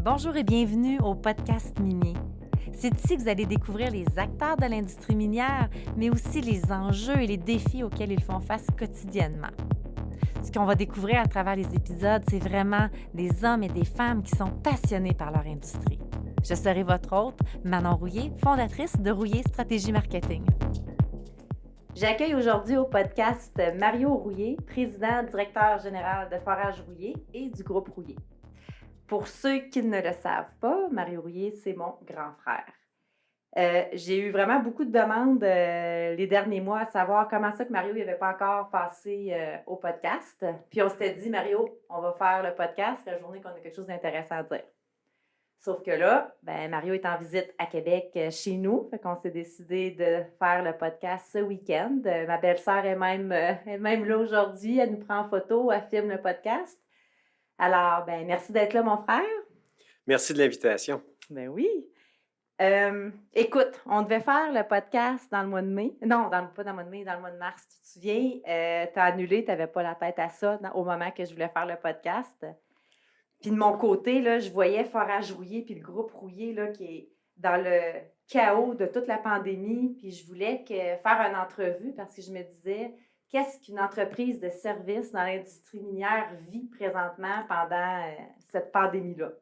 Bonjour et bienvenue au podcast minier. C'est ici que vous allez découvrir les acteurs de l'industrie minière, mais aussi les enjeux et les défis auxquels ils font face quotidiennement. Ce qu'on va découvrir à travers les épisodes, c'est vraiment des hommes et des femmes qui sont passionnés par leur industrie. Je serai votre hôte, Manon Rouillé, fondatrice de Rouillé Stratégie Marketing. J'accueille aujourd'hui au podcast Mario Rouillé, président directeur général de Forage Rouillé et du groupe Rouillé. Pour ceux qui ne le savent pas, Mario Rouillé, c'est mon grand frère. J'ai eu vraiment beaucoup de demandes les derniers mois à savoir comment ça que Mario n'avait pas encore passé au podcast. Puis on s'était dit, Mario, on va faire le podcast la journée qu'on a quelque chose d'intéressant à dire. Sauf que là, Mario est en visite à Québec chez nous. Fait qu'on s'est décidé de faire le podcast ce week-end. Ma belle-sœur est même là aujourd'hui. Elle nous prend en photo, elle filme le podcast. Alors, merci d'être là, mon frère. Merci de l'invitation. Ben oui. Écoute, on devait faire le podcast dans le mois de mai. Non, pas dans le mois de mai, dans le mois de mars. Tu te souviens? Tu as annulé, tu n'avais pas la tête à ça au moment que je voulais faire le podcast. Puis de mon côté, là, je voyais Forage Rouillé puis le groupe Rouillé là, qui est dans le chaos de toute la pandémie. Puis je voulais faire une entrevue parce que je me disais, qu'est-ce qu'une entreprise de service dans l'industrie minière vit présentement pendant cette pandémie-là?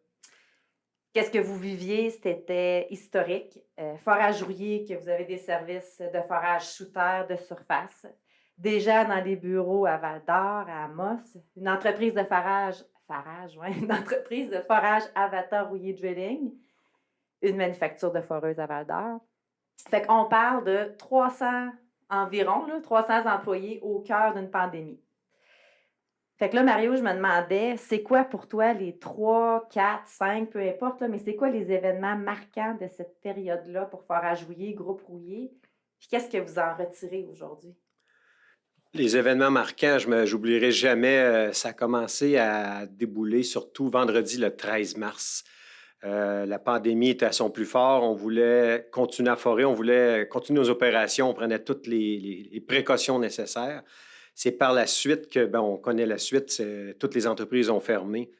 Qu'est-ce que vous viviez? C'était historique. Forage Rouillé, que vous avez des services de forage sous terre, de surface. Déjà dans les bureaux à Val-d'Or, à Amos. Une entreprise de une entreprise de forage Avatar Rouillé Drilling. Une manufacture de foreuse à Val-d'Or. Fait qu'on parle de 300 employés au cœur d'une pandémie. Fait que là, Mario, je me demandais, c'est quoi pour toi les 3, 4, 5, peu importe, là, mais c'est quoi les événements marquants de cette période-là pour Forage Rouillé, Groupe Rouillé? Puis qu'est-ce que vous en retirez aujourd'hui? Les événements marquants, je n'oublierai jamais, ça a commencé à débouler surtout vendredi le 13 mars. La pandémie était à son plus fort. On voulait continuer à forer, on voulait continuer nos opérations, on prenait toutes les précautions nécessaires. C'est par la suite que, on connaît la suite, toutes les entreprises ont fermé.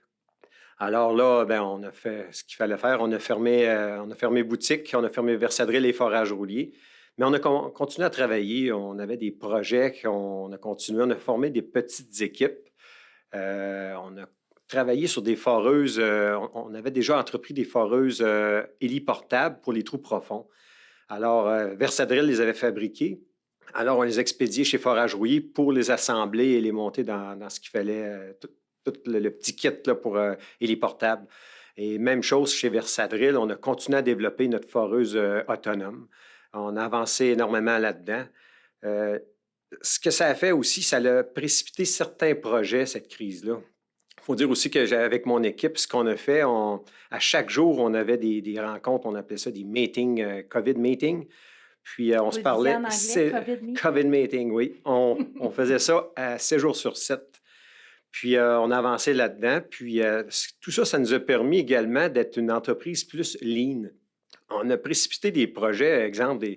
Alors là, on a fait ce qu'il fallait faire. On a fermé boutique, on a fermé Versadril et Forage Rouillé. Mais on a continué à travailler. On avait des projets qu'on a continué. On a formé des petites équipes. On a travaillé sur des foreuses. On avait déjà entrepris des foreuses héliportables pour les trous profonds. Alors, Versadril les avait fabriquées. Alors, on les expédiait chez Forage Rouillé pour les assembler et les monter dans ce qu'il fallait, tout le petit kit là, pour héliportable. Et même chose chez Versadril, on a continué à développer notre foreuse autonome. On a avancé énormément là-dedans. Ce que ça a fait aussi, ça a précipité certains projets, cette crise-là. Il faut dire aussi qu'avec mon équipe, ce qu'on a fait, à chaque jour, on avait des rencontres, on appelait ça des meetings, COVID meetings. Puis on se parlait. En anglais, COVID meeting? COVID meeting, oui. On faisait ça 7 jours sur 7. Puis on a avancé là-dedans. Puis tout ça, ça nous a permis également d'être une entreprise plus lean. On a précipité des projets, exemple,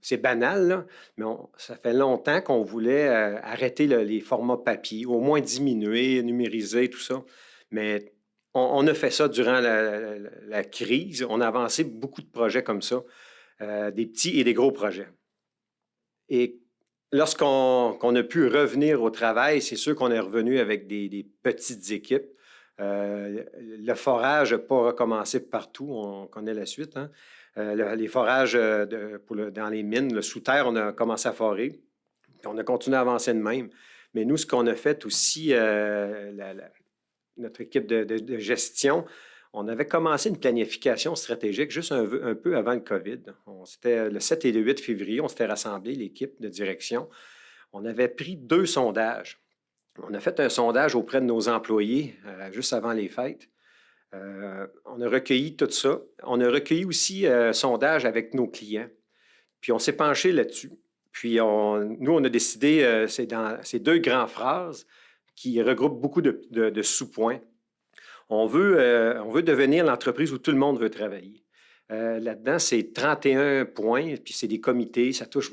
c'est banal, là, mais ça fait longtemps qu'on voulait arrêter les formats papier, ou au moins diminuer, numériser, tout ça. Mais on a fait ça durant la crise. On a avancé beaucoup de projets comme ça, des petits et des gros projets. Et lorsqu'on a pu revenir au travail, c'est sûr qu'on est revenu avec des petites équipes. Le forage n'a pas recommencé partout, on connaît la suite. Hein? Les forages dans les mines, le sous-terre, on a commencé à forer. On a continué à avancer de même. Mais nous, ce qu'on a fait aussi, notre équipe de gestion, on avait commencé une planification stratégique juste un peu avant le COVID. C'était le 7 et le 8 février, on s'était rassemblés, l'équipe de direction. On avait pris 2 sondages. On a fait un sondage auprès de nos employés juste avant les fêtes. On a recueilli tout ça. On a recueilli aussi un sondage avec nos clients. Puis on s'est penché là-dessus. Puis nous, on a décidé, c'est dans ces 2 grandes phrases qui regroupent beaucoup de sous-points. On veut devenir l'entreprise où tout le monde veut travailler. Là-dedans, c'est 31 points, puis c'est des comités, ça touche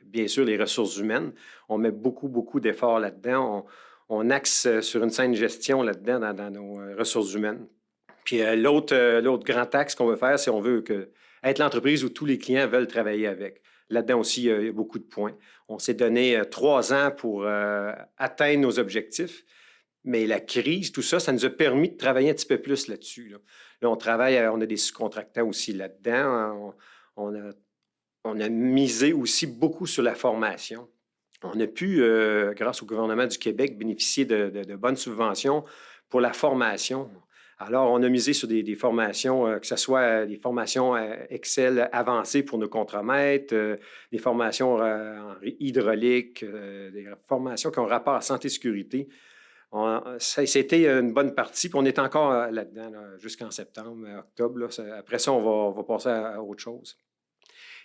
bien sûr les ressources humaines. On met beaucoup d'efforts là-dedans. On axe sur une saine gestion là-dedans dans nos ressources humaines. Puis l'autre grand axe qu'on veut faire, c'est on veut être l'entreprise où tous les clients veulent travailler avec. Là-dedans aussi, il y a beaucoup de points. On s'est donné 3 ans pour atteindre nos objectifs, mais la crise, tout ça, ça nous a permis de travailler un petit peu plus là-dessus. Là, on travaille, on a des sous-contractants aussi là-dedans. On a misé aussi beaucoup sur la formation. On a pu, grâce au gouvernement du Québec, bénéficier de bonnes subventions pour la formation. Alors, on a misé sur des formations, que ce soit des formations Excel avancées pour nos contremaîtres, des formations en hydraulique, des formations qui ont rapport à santé-sécurité. C'était une bonne partie, puis on est encore là-dedans jusqu'en septembre, octobre. Après ça, on va passer à autre chose.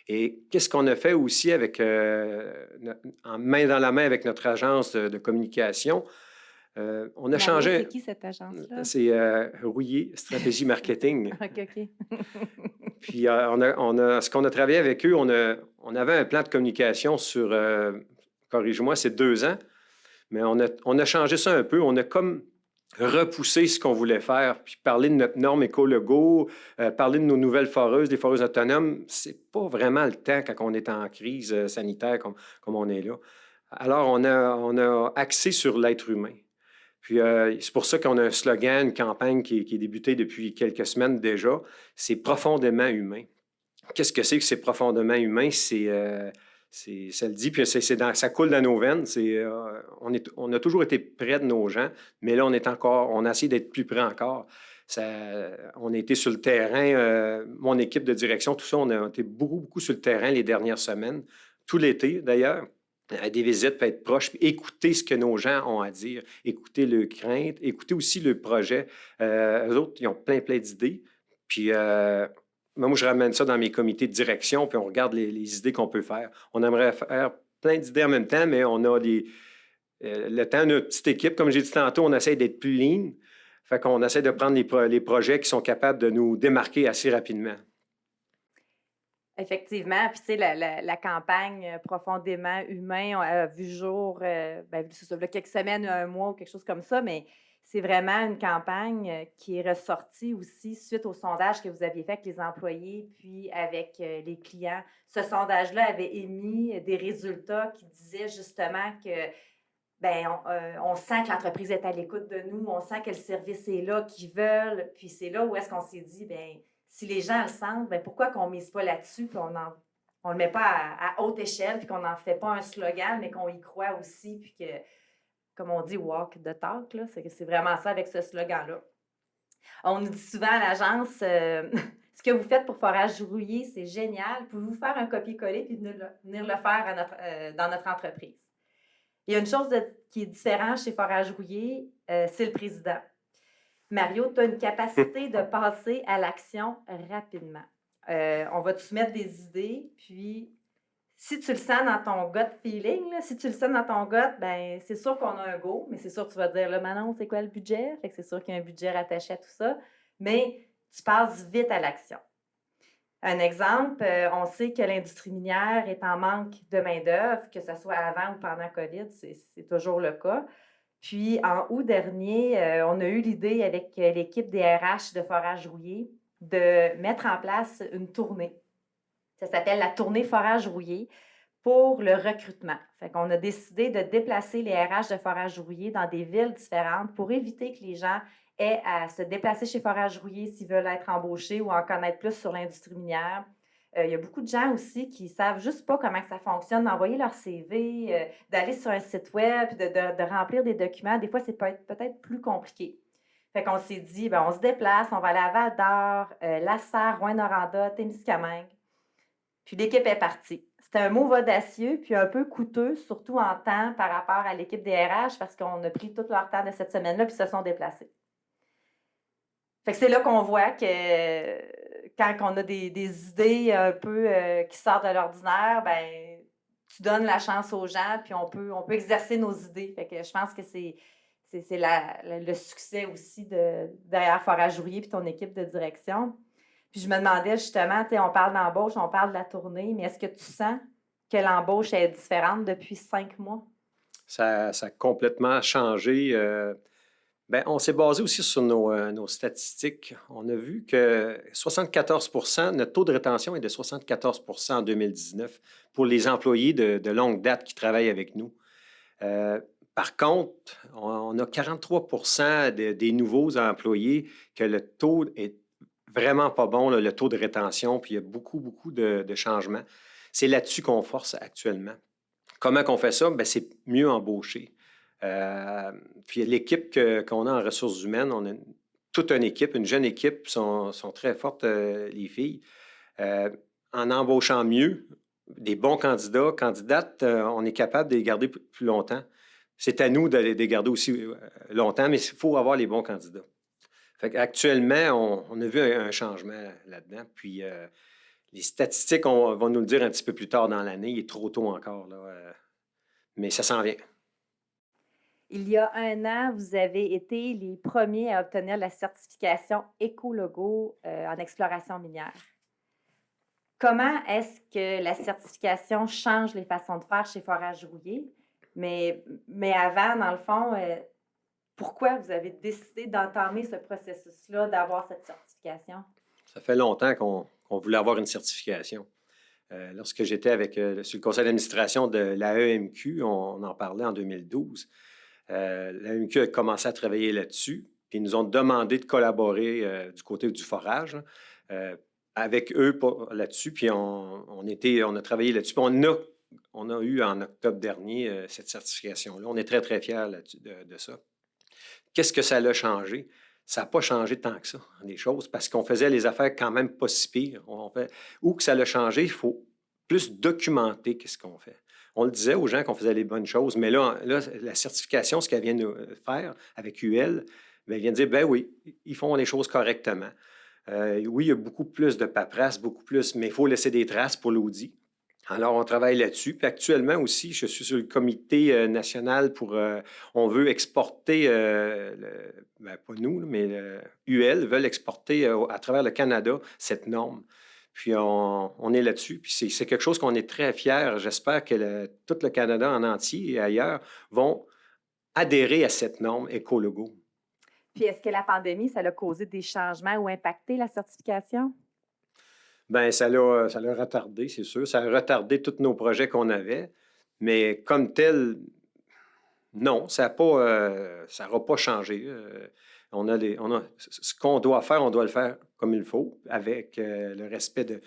Et qu'est-ce qu'on a fait aussi en main dans la main avec notre agence de communication? On a changé. C'est qui cette agence-là? C'est Rouillé, Stratégie Marketing. OK. Puis ce qu'on a travaillé avec eux, on avait un plan de communication sur, corrige-moi, c'est 2 ans, mais on a changé ça un peu. On a comme repoussé ce qu'on voulait faire, puis parler de notre norme écologo, parler de nos nouvelles foreuses, des foreuses autonomes, c'est pas vraiment le temps quand on est en crise sanitaire comme on est là. Alors, on a axé sur l'être humain. Puis c'est pour ça qu'on a un slogan, une campagne qui est débutée depuis quelques semaines déjà. C'est profondément humain. Qu'est-ce que c'est profondément humain? Ça le dit, puis ça coule dans nos veines. On a toujours été près de nos gens, mais là, on a essayé d'être plus près encore. On a été sur le terrain, mon équipe de direction, tout ça, on a été beaucoup, beaucoup sur le terrain les dernières semaines, tout l'été d'ailleurs. Des visites, peut être proche, puis écouter ce que nos gens ont à dire, écouter leurs craintes, écouter aussi le projet. Eux autres, ils ont plein d'idées. Puis moi, je ramène ça dans mes comités de direction, puis on regarde les idées qu'on peut faire. On aimerait faire plein d'idées en même temps, mais on a le temps d'une petite équipe. Comme j'ai dit tantôt, on essaie d'être plus lean. Fait qu'on essaie de prendre les projets qui sont capables de nous démarquer assez rapidement. Effectivement. Puis, tu sais, la campagne profondément humain a vu jour, c'est ça, il y a quelques semaines, un mois ou quelque chose comme ça, mais c'est vraiment une campagne qui est ressortie aussi suite au sondage que vous aviez fait avec les employés puis avec les clients. Ce sondage-là avait émis des résultats qui disaient justement que on sent que l'entreprise est à l'écoute de nous, on sent que le service est là, qu'ils veulent, puis c'est là où est-ce qu'on s'est dit, si les gens le sentent, pourquoi qu'on ne mise pas là-dessus, puis on ne le met pas à haute échelle, puis qu'on n'en fait pas un slogan, mais qu'on y croit aussi, puis que, comme on dit, walk the talk, là, c'est vraiment ça avec ce slogan-là. On nous dit souvent à l'agence, ce que vous faites pour Forage Rouillé, c'est génial. Pouvez-vous faire un copier-coller puis venir le faire dans notre entreprise? Il y a une chose qui est différente chez Forage Rouillé, c'est le président. Mario, tu as une capacité de passer à l'action rapidement. On va te soumettre des idées, puis si tu le sens dans ton gut feeling, c'est sûr qu'on a un go, mais c'est sûr que tu vas te dire, là, Manon, c'est quoi le budget? Fait que c'est sûr qu'il y a un budget rattaché à tout ça, mais tu passes vite à l'action. Un exemple, on sait que l'industrie minière est en manque de main-d'œuvre, que ce soit avant ou pendant COVID, c'est toujours le cas. Puis, en août dernier, on a eu l'idée avec l'équipe des RH de Forage Rouillé de mettre en place une tournée. Ça s'appelle la tournée Forage Rouillé pour le recrutement. Fait qu'on a décidé de déplacer les RH de Forage Rouillé dans des villes différentes pour éviter que les gens aient à se déplacer chez Forage Rouillé s'ils veulent être embauchés ou en connaître plus sur l'industrie minière. Il y a beaucoup de gens aussi qui ne savent juste pas comment ça fonctionne, d'envoyer leur CV, d'aller sur un site web, de remplir des documents. Des fois, c'est peut-être plus compliqué. Fait qu'on s'est dit, on se déplace, on va aller à Val-d'Or, Lassar, Rouyn-Noranda, Témiscamingue. Puis l'équipe est partie. C'était un move audacieux puis un peu coûteux, surtout en temps par rapport à l'équipe des RH parce qu'on a pris tout leur temps de cette semaine-là puis se sont déplacés. Fait que c'est là qu'on voit que quand on a des idées un peu qui sortent de l'ordinaire, tu donnes la chance aux gens, puis on peut exercer nos idées. Fait que je pense que c'est le succès aussi derrière Forage Rouillé puis ton équipe de direction. Puis je me demandais justement, on parle d'embauche, on parle de la tournée, mais est-ce que tu sens que l'embauche est différente depuis 5 mois? Ça a complètement changé. Bien, on s'est basé aussi sur nos statistiques. On a vu que 74 notre taux de rétention est de 74 en 2019 pour les employés de longue date qui travaillent avec nous. Par contre, on a 43 des nouveaux employés que le taux est vraiment pas bon, là, le taux de rétention, puis il y a beaucoup, beaucoup de changements. C'est là-dessus qu'on force actuellement. Comment qu'on fait ça? Bien, c'est mieux embaucher. Puis l'équipe qu'on a en ressources humaines, on a toute une équipe, une jeune équipe, sont très fortes, les filles. En embauchant mieux, des bons candidats, candidates, on est capable de les garder plus longtemps. C'est à nous de les garder aussi longtemps, mais il faut avoir les bons candidats. Fait actuellement, on a vu un changement là-dedans. Puis les statistiques vont nous le dire un petit peu plus tard dans l'année. Il est trop tôt encore, là, mais ça s'en vient. Il y a 1 an, vous avez été les premiers à obtenir la certification Écologo en exploration minière. Comment est-ce que la certification change les façons de faire chez Forage Rouillé? Mais avant, dans le fond, pourquoi vous avez décidé d'entamer ce processus-là, d'avoir cette certification? Ça fait longtemps qu'on voulait avoir une certification. Lorsque j'étais sur le conseil d'administration de l'AEMQ, on en parlait en 2012. L'AEMQ a commencé à travailler là-dessus, puis ils nous ont demandé de collaborer du côté du forage avec eux là-dessus, puis on a travaillé là-dessus. Puis on a eu en octobre dernier cette certification-là. On est très, très fiers de ça. Qu'est-ce que ça a changé? Ça n'a pas changé tant que ça, des choses, parce qu'on faisait les affaires quand même pas si pires. Où que ça a changé, il faut plus documenter qu'est-ce qu'on fait. On le disait aux gens qu'on faisait les bonnes choses, mais là la certification, ce qu'elle vient de faire avec UL, bien, elle vient de dire, ben oui, ils font les choses correctement. Oui, il y a beaucoup plus de paperasse, beaucoup plus, mais il faut laisser des traces pour l'audit. Alors, on travaille là-dessus. Puis actuellement aussi, je suis sur le comité national on veut exporter, pas nous, mais UL veulent exporter à travers le Canada cette norme. Puis on est là-dessus. Puis c'est quelque chose qu'on est très fiers. J'espère que tout le Canada en entier et ailleurs vont adhérer à cette norme Écologo. Puis est-ce que la pandémie, ça a causé des changements ou impacté la certification? Bien, ça l'a retardé, c'est sûr. Ça a retardé tous nos projets qu'on avait. Mais comme tel, non, ça n'aura pas changé. Ce qu'on doit faire, on doit le faire comme il faut, avec le respect de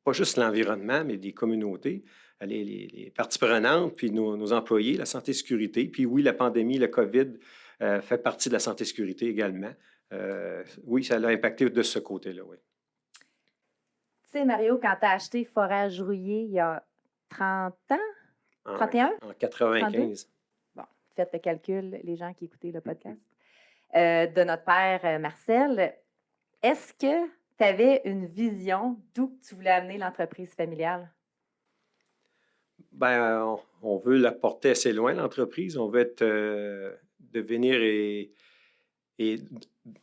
pas juste l'environnement, mais des communautés, les parties prenantes, puis nos employés, la santé et sécurité. Puis oui, la pandémie, le COVID fait partie de la santé et sécurité également. Oui, ça l'a impacté de ce côté-là, oui. Tu sais, Mario, quand tu as acheté Forage Rouillé il y a 30 ans? 31? En 95. Bon, faites le calcul, les gens qui écoutaient le podcast. De notre père Marcel, est-ce que tu avais une vision d'où tu voulais amener l'entreprise familiale? Bien, on veut la porter assez loin, l'entreprise. On veut devenir et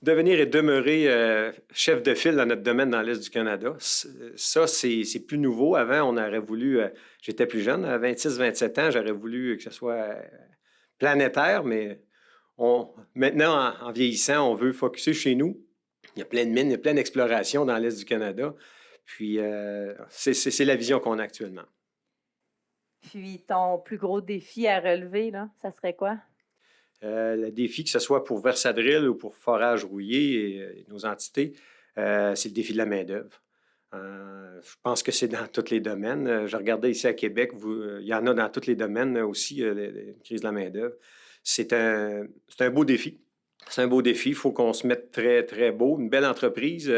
demeurer chef de file dans notre domaine dans l'Est du Canada. Ça, c'est plus nouveau. Avant, on aurait voulu, j'étais plus jeune, à 26-27 ans, j'aurais voulu que ce soit planétaire, mais maintenant, en vieillissant, on veut focusser chez nous. Il y a plein de mines, il y a plein d'explorations dans l'Est du Canada. Puis, c'est la vision qu'on a actuellement. Puis, ton plus gros défi à relever, là, ça serait quoi? Le défi, que ce soit pour Versadril ou pour Forage Rouillé et nos entités, c'est le défi de la main-d'œuvre. Je pense que c'est dans tous les domaines. Je regardais ici à Québec, il y en a dans tous les domaines aussi, la crise de la main-d'œuvre. C'est un beau défi. C'est un beau défi. Il faut qu'on se mette très, très beau. Une belle entreprise,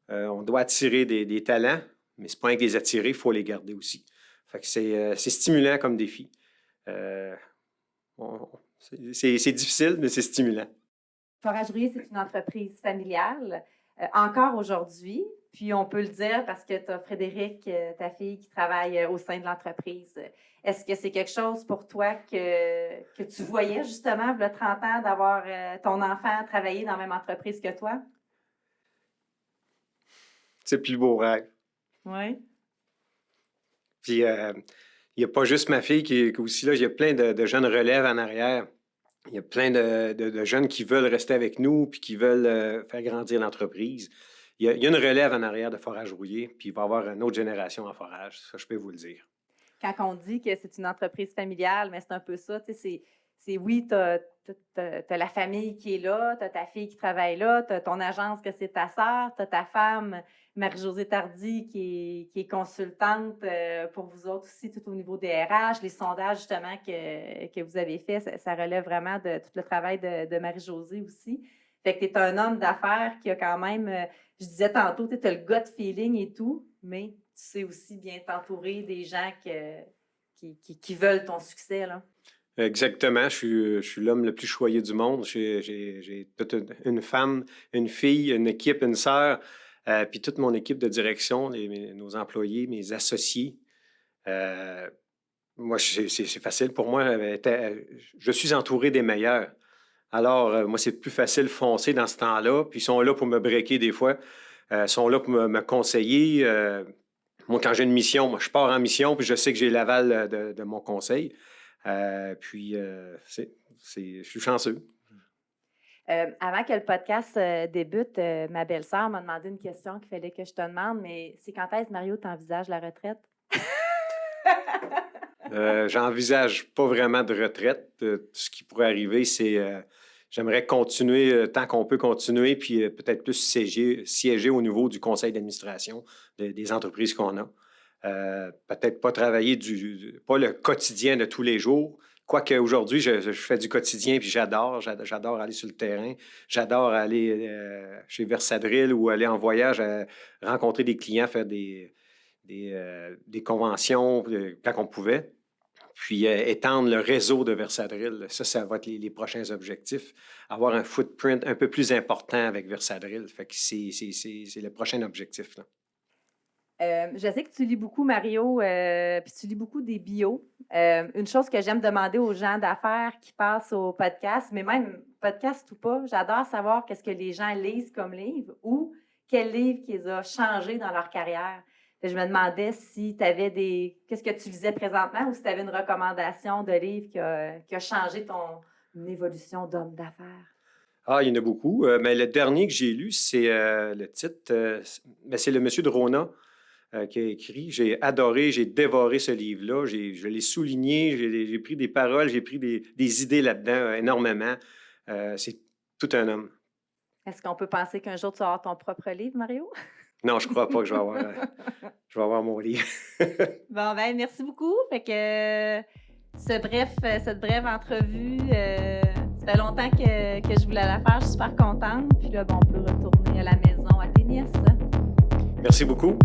on doit attirer des talents, mais ce n'est pas que les attirer, il faut les garder aussi. Fait que c'est stimulant comme défi. C'est difficile, mais c'est stimulant. Forage Rouillé, c'est une entreprise familiale, encore aujourd'hui. Puis on peut le dire parce que tu as Frédéric, ta fille, qui travaille au sein de l'entreprise. Est-ce que c'est quelque chose pour toi que tu voyais justement, il y a 30 ans, d'avoir ton enfant travailler dans la même entreprise que toi? C'est le plus beau rêve. Oui. Puis il n'y a pas juste ma fille qui est aussi là, il y a plein de jeunes relèves en arrière. Il y a plein de jeunes qui veulent rester avec nous puis qui veulent faire grandir l'entreprise. Il y a une relève en arrière de Forage Rouillé, puis il va y avoir une autre génération en forage. Ça, je peux vous le dire. Quand on dit que c'est une entreprise familiale, mais c'est un peu ça, tu sais, oui, tu as la famille qui est là, tu as ta fille qui travaille là, tu as ton agence que c'est ta sœur, tu as ta femme, Marie-Josée Tardy, qui est consultante pour vous autres aussi, tout au niveau des RH, les sondages justement que vous avez faits, ça relève vraiment de tout le travail de Marie-Josée aussi. Fait que tu es un homme d'affaires qui a quand même, je disais tantôt, tu as le gut feeling et tout, mais tu sais aussi bien t'entourer des gens qui veulent ton succès, là. Exactement. Je suis l'homme le plus choyé du monde. J'ai toute une femme, une fille, une équipe, une sœur, puis toute mon équipe de direction, nos employés, mes associés. Moi, c'est facile pour moi. Je suis entouré des meilleurs. Alors, moi, c'est plus facile de foncer dans ce temps-là. Puis ils sont là pour me breaker des fois. Ils sont là pour me conseiller. Moi, quand j'ai une mission, moi, je pars en mission, puis je sais que j'ai l'aval de mon conseil. Je suis chanceux. Avant que le podcast débute, ma belle-sœur m'a demandé une question qu'il fallait que je te demande, mais c'est quand est-ce, Mario, tu envisages la retraite? J'envisage pas vraiment de retraite. Ce qui pourrait arriver, c'est j'aimerais continuer tant qu'on peut continuer, puis peut-être plus siéger au niveau du conseil d'administration des entreprises qu'on a. Peut-être pas travailler pas le quotidien de tous les jours. Quoique aujourd'hui, je fais du quotidien, puis j'adore aller sur le terrain. J'adore aller chez Versadrill ou aller en voyage, rencontrer des clients, faire des conventions quand on pouvait. Puis étendre le réseau de Versadrill. Ça va être les prochains objectifs. Avoir un footprint un peu plus important avec Versadrill. Fait que c'est le prochain objectif, là. Je sais que tu lis beaucoup, Mario, puis tu lis beaucoup des bios. Une chose que j'aime demander aux gens d'affaires qui passent au podcast, mais même podcast ou pas, j'adore savoir qu'est-ce que les gens lisent comme livre ou quel livre qui les a changés dans leur carrière. Je me demandais si tu avais qu'est-ce que tu lisais présentement ou si tu avais une recommandation de livre qui a changé ton évolution d'homme d'affaires. Ah, il y en a beaucoup. Mais le dernier que j'ai lu, c'est le titre, c'est le Monsieur de Rona qui a écrit. J'ai adoré, j'ai dévoré ce livre-là. Je l'ai souligné, j'ai pris des paroles, j'ai pris des idées là-dedans énormément. C'est tout un homme. Est-ce qu'on peut penser qu'un jour tu vas avoir ton propre livre, Mario? Non, je ne crois pas que je vais avoir mon livre. Bon, ben merci beaucoup. Fait que cette brève entrevue, ça fait longtemps que je voulais la faire. Je suis super contente. Puis là, on peut retourner à la maison à tes nièces. Merci beaucoup.